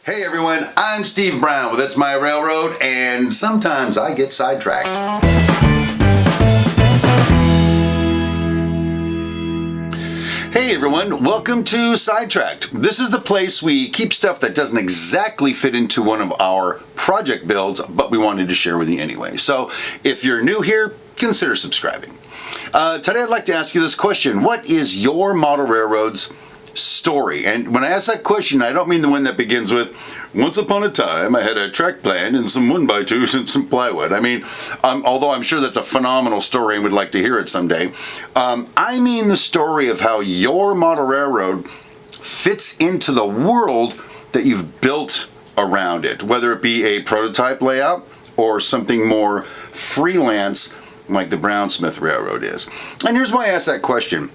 Hey everyone, I'm Steve Brown with That's My Railroad, and sometimes I get sidetracked. Hey everyone, welcome to Sidetracked. This is the place we keep stuff that doesn't exactly fit into one of our project builds, but we wanted to share with you anyway. So if you're new here, consider subscribing. Today I'd like to ask you this question. What is your model railroad's story? And when I ask that question, I don't mean the one that begins with, once upon a time I had a track plan and some 1x2s and some plywood. I mean, although I'm sure that's a phenomenal story and would like to hear it someday, I mean the story of how your model railroad fits into the world that you've built around it, whether it be a prototype layout or something more freelance like the Brown Smith Railroad is. And here's why I ask that question.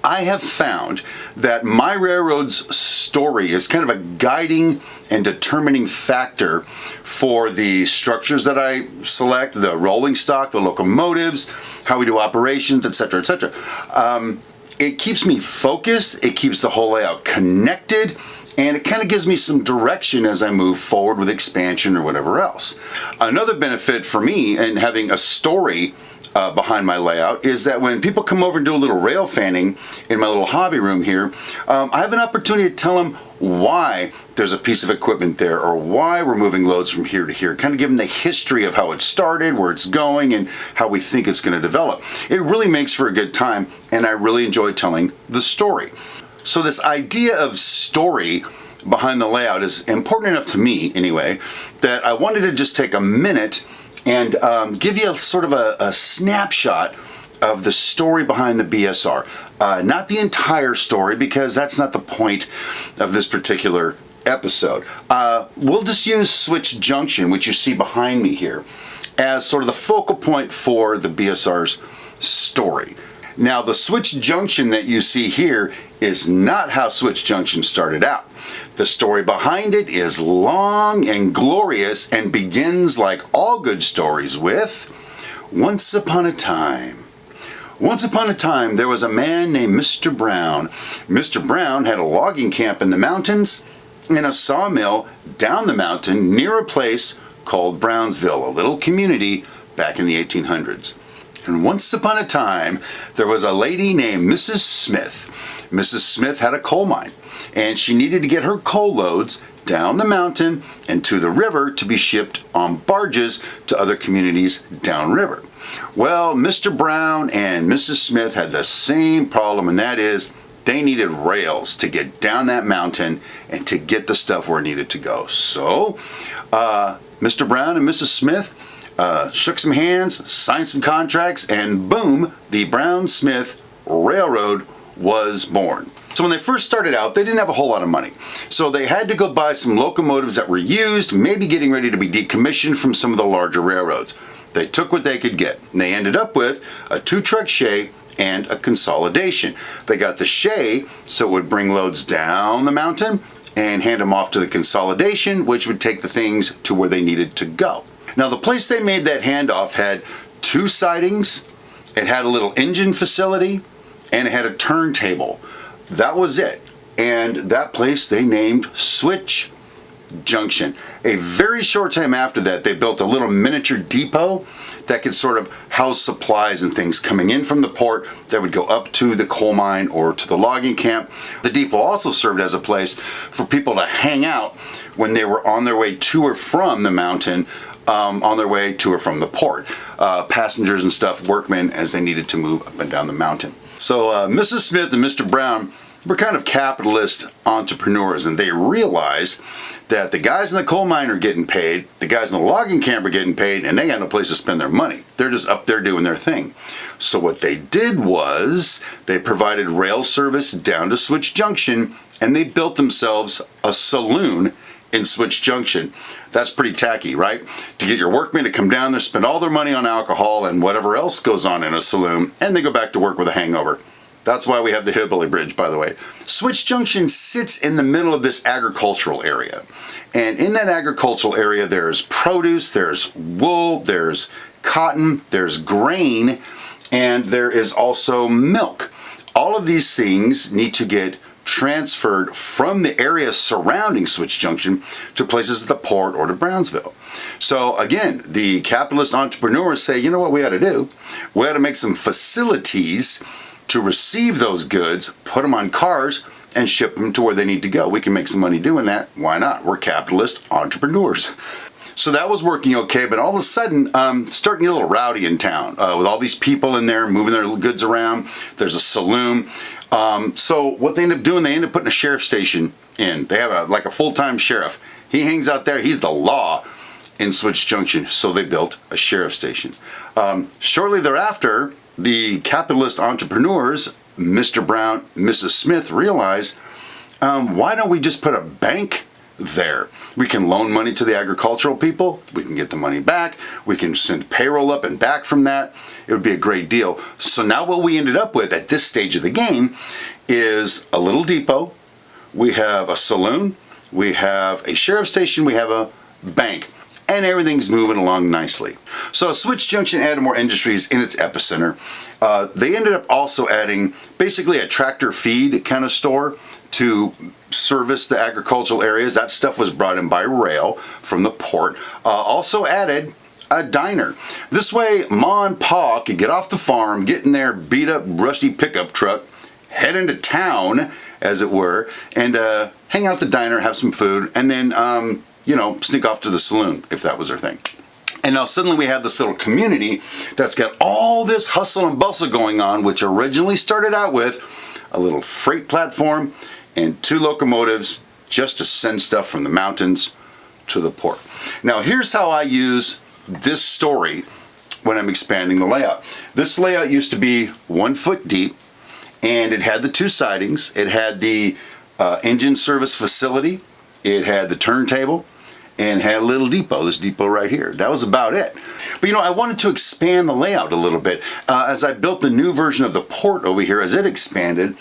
I have found that my railroad's story is kind of a guiding and determining factor for the structures that I select, the rolling stock, the locomotives, how we do operations, etc., etc. It keeps me focused, it keeps the whole layout connected, and it kind of gives me some direction as I move forward with expansion or whatever else. Another benefit for me in having a story behind my layout is that when people come over and do a little rail fanning in my little hobby room here, I have an opportunity to tell them why there's a piece of equipment there or why we're moving loads from here to here, kind of give them the history of how it started, where it's going, and how we think it's going to develop. It really makes for a good time, and I really enjoy telling the story. So this idea of story behind the layout is important enough to me anyway, that I wanted to just take a minute and give you sort of a snapshot of the story behind the BSR. Not the entire story, because that's not the point of this particular episode. We'll just use Switch Junction, which you see behind me here, as sort of the focal point for the BSR's story. Now, the Switch Junction that you see here is not how Switch Junction started out. The story behind it is long and glorious and begins, like all good stories, with once upon a time. Once upon a time, there was a man named Mr. Brown. Mr. Brown had a logging camp in the mountains and a sawmill down the mountain near a place called Brownsville, a little community back in the 1800s. And once upon a time, there was a lady named Mrs. Smith. Mrs. Smith had a coal mine, and she needed to get her coal loads down the mountain and to the river to be shipped on barges to other communities downriver. Well, Mr. Brown and Mrs. Smith had the same problem, and that is they needed rails to get down that mountain and to get the stuff where it needed to go. So, Mr. Brown and Mrs. Smith shook some hands, signed some contracts, and boom, the Brown-Smith Railroad was born. So when they first started out, they didn't have a whole lot of money. So they had to go buy some locomotives that were used, maybe getting ready to be decommissioned from some of the larger railroads. They took what they could get, and they ended up with a 2-truck shay and a consolidation. They got the shay, so it would bring loads down the mountain and hand them off to the consolidation, which would take the things to where they needed to go. Now, the place they made that handoff had 2 sidings, it had a little engine facility, and it had a turntable. That was it. And that place they named Switch Junction. A very short time after that, they built a little miniature depot that could sort of house supplies and things coming in from the port that would go up to the coal mine or to the logging camp. The depot also served as a place for people to hang out when they were on their way to or from the mountain, on their way to or from the port. Passengers and stuff, workmen, as they needed to move up and down the mountain. So Mrs. Smith and Mr. Brown were kind of capitalist entrepreneurs, and they realized that the guys in the coal mine are getting paid, the guys in the logging camp are getting paid, and they got no place to spend their money. They're just up there doing their thing. So what they did was they provided rail service down to Switch Junction, and they built themselves a saloon in Switch Junction. That's pretty tacky, right? To get your workmen to come down there, spend all their money on alcohol and whatever else goes on in a saloon, and they go back to work with a hangover. That's why we have the Hillbilly Bridge, by the way. Switch Junction sits in the middle of this agricultural area. And in that agricultural area, there's produce, there's wool, there's cotton, there's grain, and there is also milk. All of these things need to get transferred from the area surrounding Switch Junction to places at the port or to Brownsville. So again, the capitalist entrepreneurs say, you know what we ought to do? We ought to make some facilities to receive those goods, put them on cars, and ship them to where they need to go. We can make some money doing that. Why not? We're capitalist entrepreneurs. So that was working okay, but all of a sudden, starting to get a little rowdy in town with all these people in there moving their goods around. There's a saloon. So what they end up doing, they end up putting a sheriff station in. They have like a full-time sheriff. He hangs out there. He's the law in Switch Junction. So they built a sheriff station. Shortly thereafter, the capitalist entrepreneurs, Mr. Brown, Mrs. Smith, realize, why don't we just put a bank there? We can loan money to the agricultural people. We can get the money back. We can send payroll up and back from that. It would be a great deal. So now what we ended up with at this stage of the game is a little depot. We have a saloon. We have a sheriff station. We have a bank. And everything's moving along nicely. So Switch Junction added more industries in its epicenter. They ended up also adding basically a tractor feed kind of store to service the agricultural areas. That stuff was brought in by rail from the port. Also added a diner. This way, Ma and Pa could get off the farm, get in their beat up, rusty pickup truck, head into town, as it were, and hang out at the diner, have some food, and then, sneak off to the saloon if that was their thing. And now suddenly we have this little community that's got all this hustle and bustle going on, which originally started out with a little freight platform and 2 locomotives just to send stuff from the mountains to the port. Now here's how I use this story when I'm expanding the layout. This layout used to be 1 foot deep, and it had the 2 sidings. It had the engine service facility. It had the turntable, and had a little depot, this depot right here. That was about it. But I wanted to expand the layout a little bit. As I built the new version of the port over here, as it expanded,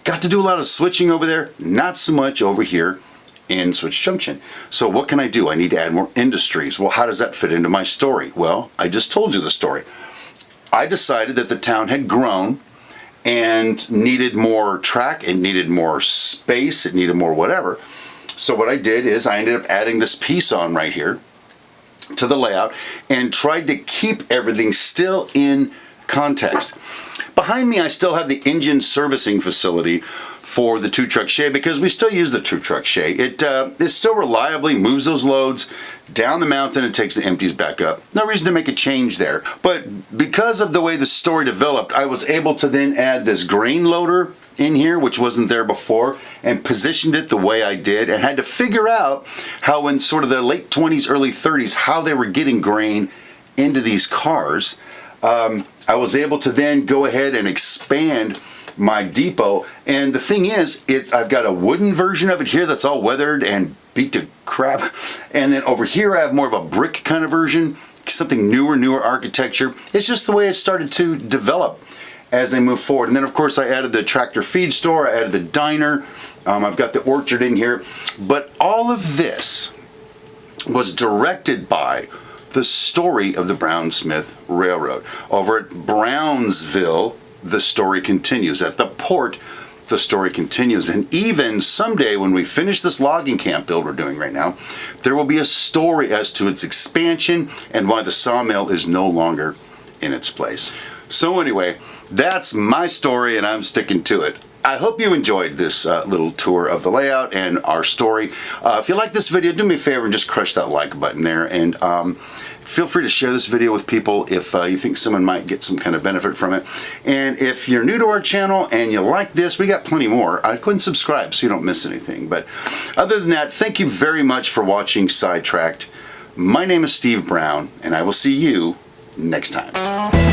got to do a lot of switching over there, not so much over here in Switch Junction. So what can I do? I need to add more industries. Well, how does that fit into my story? Well, I just told you the story. I decided that the town had grown and needed more track, it needed more space, it needed more whatever. So what I did is I ended up adding this piece on right here to the layout and tried to keep everything still in context. Behind me, I still have the engine servicing facility for the 2-truck shay because we still use the 2-truck shay. It still reliably moves those loads down the mountain and takes the empties back up. No reason to make a change there. But because of the way the story developed, I was able to then add this grain loader in here, which wasn't there before, and positioned it the way I did, and had to figure out how in sort of the late 20s, early 30s, how they were getting grain into these cars. I was able to then go ahead and expand my depot, and the thing is, I've got a wooden version of it here that's all weathered and beat to crap, and then over here I have more of a brick kind of version, something newer architecture. It's just the way it started to develop as they move forward. And then of course I added the tractor feed store, I added the diner, I've got the orchard in here. But all of this was directed by the story of the Brown-Smith Railroad. Over at Brownsville, the story continues. At the port, the story continues. And even someday when we finish this logging camp build we're doing right now, there will be a story as to its expansion and why the sawmill is no longer in its place. So anyway, that's my story and I'm sticking to it. I hope you enjoyed this little tour of the layout and our story. If you like this video, do me a favor and just crush that like button there. And feel free to share this video with people if you think someone might get some kind of benefit from it. And if you're new to our channel and you like this, we got plenty more. Go ahead and subscribe so you don't miss anything. But other than that, thank you very much for watching Sidetracked. My name is Steve Brown, and I will see you next time.